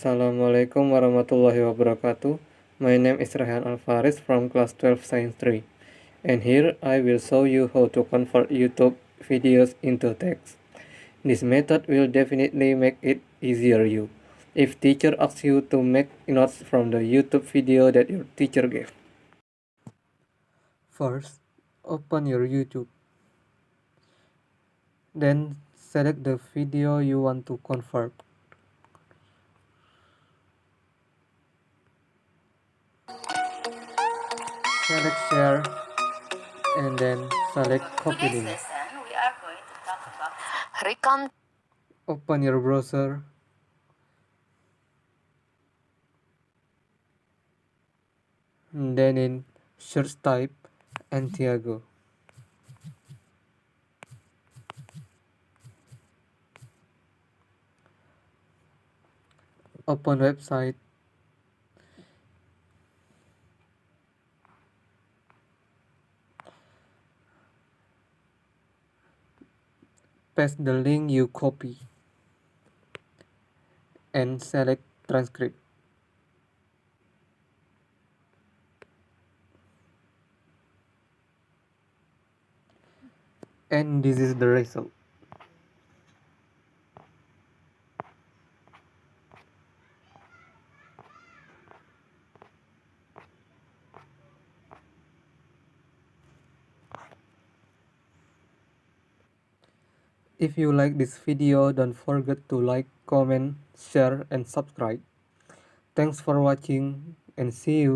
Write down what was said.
Assalamualaikum warahmatullahi wabarakatuh. My name is Rehan Alfaris from class 12 Science 3. And here I will show you how to convert YouTube videos into text. This method will definitely make it easier you. If teacher asks you to make notes from the YouTube video that your teacher gave. First, open your YouTube. Then select the video you want to convert. Select share and then select copy link. Lesson, we are going to talk about recount. Open your browser. Then in search type Antiago. Open website. Paste the link you copy and select transcript. And this is the result. If you like this video, don't forget to like, comment, share, and subscribe. Thanks for watching and see you.